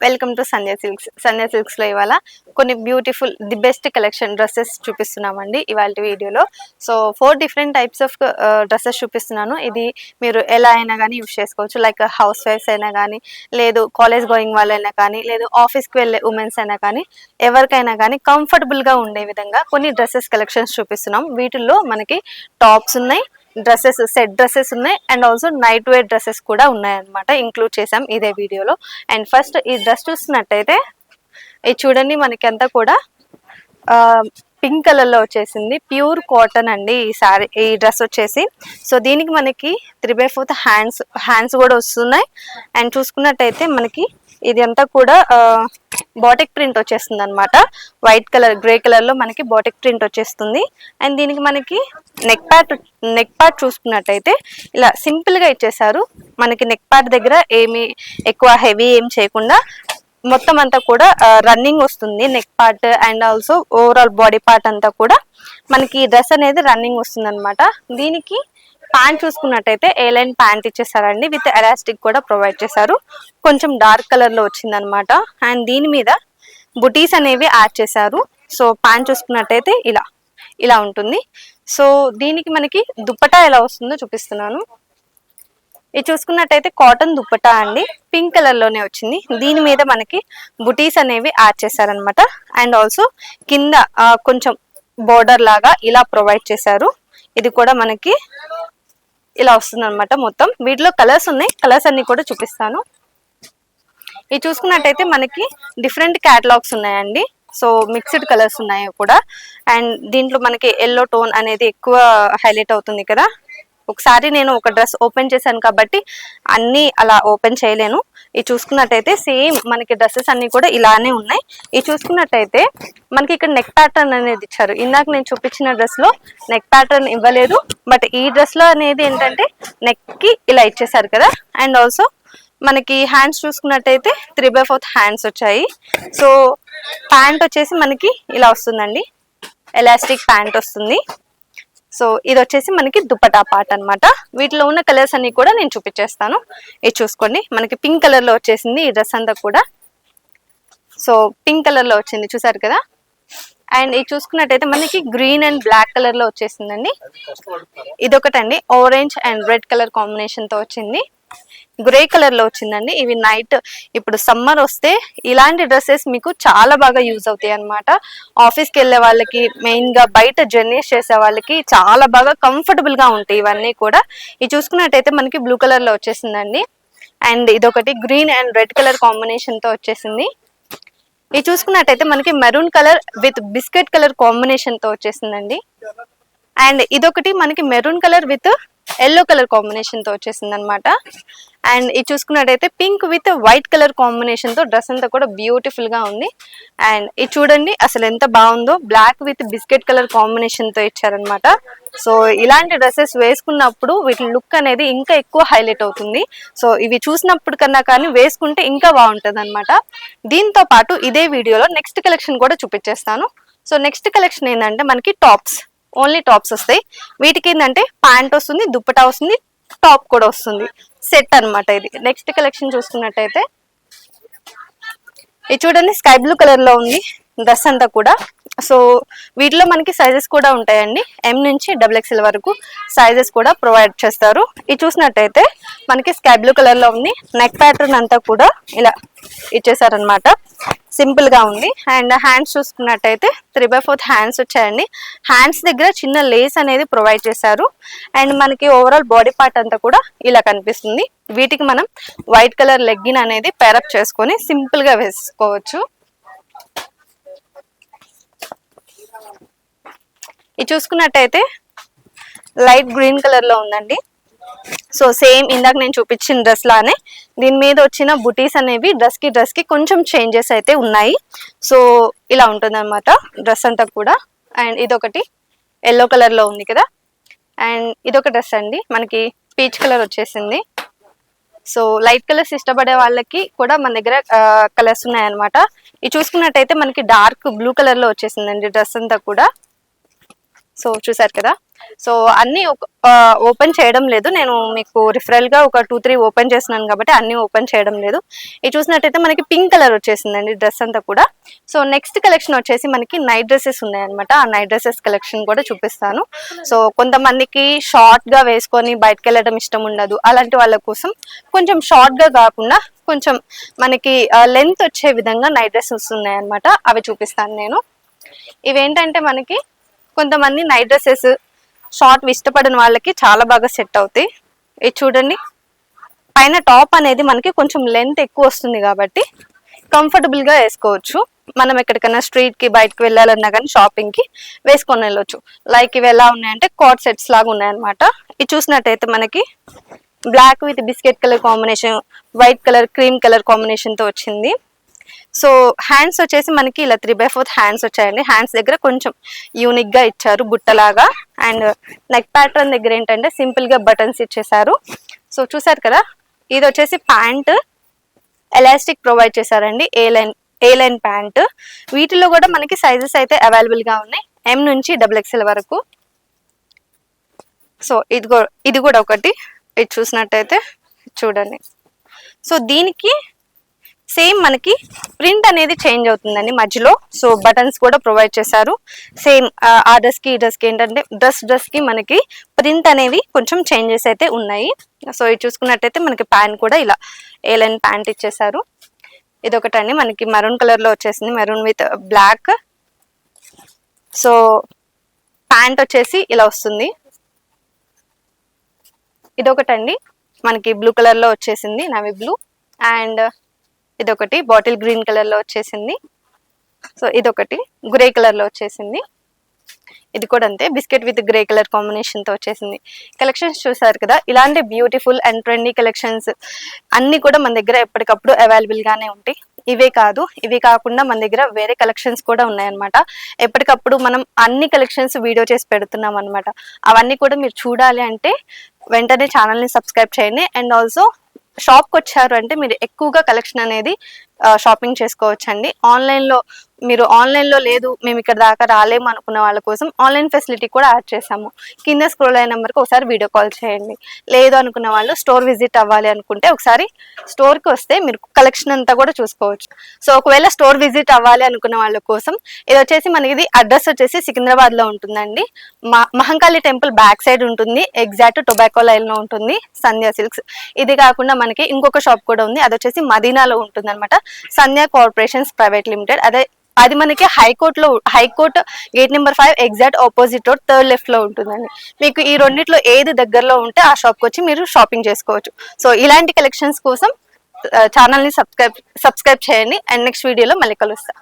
Welcome to Sandhya silks లో ఇవాళ కొన్ని beautiful the best collection dresses చూపిస్తున్నామండి ఇవాళ వీడియోలో. So 4 different types of dresses చూపిస్తున్నాను. ఇది మీరు ఎలా అయినా కానీ యూస్ చేసుకోవచ్చు. లైక్ హౌస్ వైఫ్స్ అయినా కానీ, లేదు కాలేజ్ గోయింగ్ వాళ్ళైనా కానీ, లేదు ఆఫీస్కి వెళ్ళే ఉమెన్స్ అయినా కానీ, ఎవరికైనా కానీ కంఫర్టబుల్ గా ఉండే విధంగా కొన్ని డ్రెస్సెస్ కలెక్షన్స్ చూపిస్తున్నాం. వీటిల్లో మనకి టాప్స్ ఉన్నాయి, డ్రెస్సెస్ సెట్ డ్రెస్సెస్ ఉన్నాయి, and also nightwear dresses కూడా ఉన్నాయన్నమాట. ఇంక్లూడ్ చేసాం ఇదే వీడియోలో. అండ్ ఫస్ట్ ఈ డ్రెస్ చూసినట్టయితే ఇది చూడండి, మనకి అంతా కూడా పింక్ కలర్ లో వచ్చేసింది. ప్యూర్ కాటన్ అండి ఈ డ్రెస్ వచ్చేసి. సో దీనికి మనకి 3/4 హ్యాండ్స్ కూడా వస్తున్నాయి. అండ్ చూసుకున్నట్టయితే మనకి ఇది అంతా కూడా బాటిక్ ప్రింట్ వచ్చేస్తుంది అనమాట. వైట్ కలర్ గ్రే కలర్ లో మనకి బాటిక్ ప్రింట్ వచ్చేస్తుంది. అండ్ దీనికి మనకి నెక్ పార్ట్ చూసుకున్నట్టయితే ఇలా సింపుల్ గా ఇచ్చేసారు. మనకి నెక్ పార్ట్ దగ్గర ఏమి ఎక్కువ హెవీ ఏం చేయకుండా మొత్తం అంతా కూడా రన్నింగ్ వస్తుంది. Neck part and also overall body part అంతా కూడా మనకి డ్రెస్ అనేది రన్నింగ్ వస్తుంది అనమాట. దీనికి ప్యాంట్ చూసుకున్నట్టయితే ఏ లైన్ ప్యాంట్ ఇచ్చేసారండి, విత్ ఎలాస్టిక్ కూడా ప్రొవైడ్ చేశారు. కొంచెం డార్క్ కలర్ లో వచ్చింది అనమాట. అండ్ దీని మీద బుటీస్ అనేవి యాడ్ చేశారు. సో ప్యాంట్ చూసుకున్నట్టయితే ఇలా ఉంటుంది. సో దీనికి మనకి దుప్పటా ఎలా వస్తుందో చూపిస్తున్నాను. ఇది చూసుకున్నట్టయితే కాటన్ దుప్పటా అండి, పింక్ కలర్ లోనే వచ్చింది. దీని మీద మనకి బుటీస్ అనేవి యాడ్ చేశారనమాట. అండ్ ఆల్సో కింద కొంచెం బోర్డర్ లాగా ఇలా ప్రొవైడ్ చేశారు. ఇది కూడా మనకి ఇలా వస్తుంది అనమాట. మొత్తం వీటిలో కలర్స్ ఉన్నాయి, కలర్స్ అన్ని కూడా చూపిస్తాను. ఇది చూసుకున్నట్టయితే మనకి డిఫరెంట్ క్యాటలాగ్స్ ఉన్నాయండి. సో మిక్స్డ్ కలర్స్ ఉన్నాయి కూడా. అండ్ దీంట్లో మనకి ఎల్లో టోన్ అనేది ఎక్కువ హైలైట్ అవుతుంది కదా. ఒకసారి నేను ఒక డ్రెస్ ఓపెన్ చేశాను కాబట్టి అన్ని అలా ఓపెన్ చేయలేను. ఇది చూసుకున్నట్టయితే సేమ్ మనకి డ్రెస్సెస్ అన్ని కూడా ఇలానే ఉన్నాయి. ఇది చూసుకున్నట్టయితే మనకి ఇక్కడ నెక్ ప్యాటర్న్ అనేది ఇచ్చారు. ఇందాక నేను చూపించిన డ్రెస్ లో నెక్ ప్యాటర్న్ ఇవ్వలేదు, బట్ ఈ డ్రెస్ లో అనేది ఏంటంటే నెక్ కి ఇలా ఇచ్చేసారు కదా. అండ్ ఆల్సో మనకి హ్యాండ్స్ చూసుకున్నట్టయితే 3/4 హ్యాండ్స్ వచ్చాయి. సో ప్యాంట్ వచ్చేసి మనకి ఇలా వస్తుందండి, ఎలాస్టిక్ ప్యాంట్ వస్తుంది. సో ఇది వచ్చేసి మనకి దుపట్టా పార్ట్ అనమాట. వీటిలో ఉన్న కలర్స్ అన్ని కూడా నేను చూపించేస్తాను. ఇది చూసుకోండి, మనకి పింక్ కలర్ లో వచ్చేసింది ఈ డ్రెస్ అంతా కూడా. సో పింక్ కలర్ లో వచ్చింది చూసారు కదా. అండ్ ఇది చూసుకున్నట్టయితే మనకి గ్రీన్ అండ్ బ్లాక్ కలర్ లో వచ్చేసిందండి. ఇదొకటండి, orange and red colour combination తో వచ్చింది. గ్రే కలర్ లో వచ్చిందండి. ఇవి నైట్ ఇప్పుడు సమ్మర్ వస్తే ఇలాంటి డ్రెస్సెస్ మీకు చాలా బాగా యూజ్ అవుతాయి అనమాట. ఆఫీస్కి వెళ్ళే వాళ్ళకి, మెయిన్ గా బయట జర్నీస్ చేసే వాళ్ళకి చాలా బాగా కంఫర్టబుల్ గా ఉంటాయి ఇవన్నీ కూడా. ఇది చూసుకున్నట్టయితే మనకి బ్లూ కలర్ లో వచ్చేసిందండి. అండ్ ఇదొకటి green and red colour combination తో వచ్చేసింది. ఇది చూసుకున్నట్టయితే మనకి maroon colour with biscuit colour combination తో వచ్చేసిందండి. అండ్ ఇదొకటి మనకి maroon colour with yellow colour combination తో వచ్చేసింది అనమాట. అండ్ ఇది చూసుకున్నట్టయితే pink with white colour combination తో డ్రెస్ అంతా కూడా బ్యూటిఫుల్ గా ఉంది. అండ్ ఇది చూడండి అసలు ఎంత బాగుందో, black with biscuit colour combination తో ఇచ్చారనమాట. సో ఇలాంటి డ్రెస్సెస్ వేసుకున్నప్పుడు వీటి లుక్ అనేది ఇంకా ఎక్కువ హైలైట్ అవుతుంది. సో ఇవి చూసినప్పుడు కన్నా కానీ వేసుకుంటే ఇంకా బాగుంటుంది అనమాట. దీంతో పాటు ఇదే వీడియోలో నెక్స్ట్ కలెక్షన్ కూడా చూపించేస్తాను. సో నెక్స్ట్ కలెక్షన్ ఏంటంటే మనకి టాప్స్, ఓన్లీ టాప్స్ వస్తాయి. వీటికి ఏంటంటే ప్యాంట్ వస్తుంది, దుప్పటా వస్తుంది, టాప్ కూడా వస్తుంది, సెట్ అనమాట. ఇది నెక్స్ట్ కలెక్షన్ చూసుకున్నట్టయితే ఇది చూడండి, స్కై బ్లూ కలర్ లో ఉంది డ్రెస్ అంతా కూడా. సో వీటిలో మనకి సైజెస్ కూడా ఉంటాయండి, M నుంచి XXL వరకు సైజెస్ కూడా ప్రొవైడ్ చేస్తారు. ఇది చూసినట్టయితే మనకి స్కై బ్లూ కలర్ లో ఉంది. నెక్ ప్యాటర్న్ అంతా కూడా ఇలా ఇచ్చేసారనమాట, సింపుల్ గా ఉంది. అండ్ హ్యాండ్స్ చూసుకున్నట్టయితే 3/4 హ్యాండ్స్ వచ్చాయండి. హ్యాండ్స్ దగ్గర చిన్న లేస్ అనేది ప్రొవైడ్ చేశారు. అండ్ మనకి ఓవరాల్ బాడీ పార్ట్ అంతా కూడా ఇలా కనిపిస్తుంది. వీటికి మనం వైట్ కలర్ లెగ్గిన్ అనేది పేరప్ చేసుకొని సింపుల్ గా వేసుకోవచ్చు. ఇది చూసుకున్నట్టయితే లైట్ గ్రీన్ కలర్ లో ఉందండి. సో సేమ్ ఇందాక నేను చూపించిన డ్రెస్ లానే దీని మీద వచ్చిన బుటీస్ అనేవి డ్రెస్ కి కొంచెం చేంజెస్ అయితే ఉన్నాయి. సో ఇలా ఉంటుంది అనమాట డ్రెస్ అంతా కూడా. అండ్ ఇదొకటి ఎల్లో కలర్ లో ఉంది కదా. అండ్ ఇదొక డ్రెస్ అండి, మనకి పీచ్ కలర్ వచ్చేసింది. సో లైట్ కలర్స్ ఇష్టపడే వాళ్ళకి కూడా మన దగ్గర కలర్స్ ఉన్నాయన్నమాట. ఇది చూసుకున్నట్టయితే మనకి డార్క్ బ్లూ కలర్ లో వచ్చేసిందండి డ్రెస్ అంతా కూడా. సో చూసారు కదా. సో అన్ని ఓపెన్ చేయడం లేదు, నేను మీకు రిఫరల్ గా ఒక 2-3 ఓపెన్ చేస్తున్నాను కాబట్టి అన్ని ఓపెన్ చేయడం లేదు. ఇది చూసినట్టయితే మనకి పింక్ కలర్ వచ్చేసిందండి డ్రెస్ అంతా కూడా. సో నెక్స్ట్ కలెక్షన్ వచ్చేసి మనకి నైట్ డ్రెస్సెస్ ఉన్నాయన్నమాట. ఆ నైట్ డ్రెస్సెస్ కలెక్షన్ కూడా చూపిస్తాను. సో కొంతమందికి షార్ట్ గా వేసుకొని బయటకు వెళ్ళడం ఇష్టం ఉండదు, అలాంటి వాళ్ళ కోసం కొంచెం షార్ట్ గా కాకుండా కొంచెం మనకి లెంత్ వచ్చే విధంగా నైట్ డ్రెస్సెస్ ఉన్నాయన్నమాట. అవి చూపిస్తాను నేను. ఇవేంటంటే మనకి కొంతమంది నైట్ డ్రెస్సెస్ షార్ట్ ఇష్టపడిన వాళ్ళకి చాలా బాగా సెట్ అవుతాయి. ఇది చూడండి, పైన టాప్ అనేది మనకి కొంచెం లెంత్ ఎక్కువ వస్తుంది కాబట్టి కంఫర్టబుల్ గా వేసుకోవచ్చు. మనం ఎక్కడికైనా స్ట్రీట్ కి బయటకు వెళ్ళాలన్నా కానీ షాపింగ్ కి వేసుకొని వెళ్ళొచ్చు. లైక్ ఇవి ఎలా ఉన్నాయంటే కార్డ్ సెట్స్ లాగా ఉన్నాయన్నమాట. ఇది చూసినట్టయితే మనకి black with biscuit colour combination, white colour, cream colour combination తో వచ్చింది. సో హ్యాండ్స్ వచ్చేసి మనకి ఇలా 3/4 హ్యాండ్స్ వచ్చాయండి. హ్యాండ్స్ దగ్గర కొంచెం యూనిక్ గా ఇచ్చారు బుట్టలాగా. అండ్ నెక్ ప్యాటర్న్ దగ్గర ఏంటంటే సింపుల్ గా బటన్స్ ఇచ్చేసారు. సో చూసారు కదా, ఇది వచ్చేసి ప్యాంట్ ఎలాస్టిక్ ప్రొవైడ్ చేశారండి, ఏ లైన్ ప్యాంట్. వీటిలో కూడా మనకి సైజెస్ అయితే అవైలబుల్ గా ఉన్నాయి, M నుంచి XXL వరకు. సో ఇది కూడా ఒకటి. ఇది చూసినట్టయితే చూడండి. సో దీనికి సేమ్ మనకి ప్రింట్ అనేది చేంజ్ అవుతుందండి మధ్యలో. సో బటన్స్ కూడా ప్రొవైడ్ చేశారు. సేమ్ ఆ డ్రెస్ కి ఈ డ్రెస్ కి ఏంటంటే డ్రెస్ కి మనకి ప్రింట్ అనేవి కొంచెం చేంజెస్ అయితే ఉన్నాయి. సో ఇది చూసుకున్నట్టయితే మనకి ప్యాంట్ కూడా ఇలా ఏ లైన్ ప్యాంట్ ఇచ్చేసారు. ఇది ఒకటండి, మనకి మెరూన్ కలర్ లో వచ్చేసింది, maroon with black. So pant వచ్చేసి ఇలా వస్తుంది. ఇదొకటండి, మనకి బ్లూ కలర్ లో వచ్చేసింది, నవీ బ్లూ. అండ్ ఇదొకటి బాటిల్ గ్రీన్ కలర్ లో వచ్చేసింది. సో ఇదొకటి గ్రే కలర్ లో వచ్చేసింది. ఇది కూడా అంతే, biscuit with grey colour combination తో వచ్చేసింది. కలెక్షన్స్ చూసారు కదా, ఇలాంటి బ్యూటిఫుల్ అండ్ ట్రెండీ కలెక్షన్స్ అన్ని కూడా మన దగ్గర ఎప్పటికప్పుడు అవైలబుల్ గానే ఉంటాయి. ఇవే కాకుండా మన దగ్గర వేరే కలెక్షన్స్ కూడా ఉన్నాయన్నమాట. ఎప్పటికప్పుడు మనం అన్ని కలెక్షన్స్ వీడియో చేసి పెడుతున్నాం అనమాట. అవన్నీ కూడా మీరు చూడాలి అంటే వెంటనే ఛానల్ ని సబ్స్క్రైబ్ చేయండి. అండ్ ఆల్సో షాప్కి వచ్చారు అంటే మీరు ఎక్కువగా కలెక్షన్ అనేది షాపింగ్ చేసుకోవచ్చు అండి. ఆన్లైన్లో లేదు మేము ఇక్కడ దాకా రాలేము అనుకున్న వాళ్ళ కోసం ఆన్లైన్ ఫెసిలిటీ కూడా యాడ్ చేసాము. కింద స్క్రోల్ అయిన నెంబర్కి ఒకసారి వీడియో కాల్ చేయండి. లేదు అనుకున్న వాళ్ళు స్టోర్ విజిట్ అవ్వాలి అనుకుంటే ఒకసారి స్టోర్కి వస్తే మీరు కలెక్షన్ అంతా కూడా చూసుకోవచ్చు. సో ఒకవేళ స్టోర్ విజిట్ అవ్వాలి అనుకున్న వాళ్ళ కోసం ఇది వచ్చేసి మనకి అడ్రస్ వచ్చేసి సికింద్రాబాద్ లో ఉంటుందండి. మహంకాళి టెంపుల్ బ్యాక్ సైడ్ ఉంటుంది, ఎగ్జాక్ట్ టొబాకో లైన్ లో ఉంటుంది సంధ్యా సిల్క్స్. ఇది కాకుండా మనకి ఇంకొక షాప్ కూడా ఉంది, అది వచ్చేసి మదీనాలో ఉంటుంది అనమాట, సంధ్యా కార్పొరేషన్స్ ప్రైవేట్ లిమిటెడ్. అది మనకి high court gate number 5 exact opposite road 3rd left లో ఉంటుందండి. మీకు ఈ రెండిట్లో ఏది దగ్గరలో ఉంటే ఆ షాప్కి వచ్చి మీరు షాపింగ్ చేసుకోవచ్చు. సో ఇలాంటి కలెక్షన్స్ కోసం ఛానల్ ని సబ్స్క్రైబ్ చేయండి. అండ్ నెక్స్ట్ వీడియోలో మళ్ళీ కలుస్తా.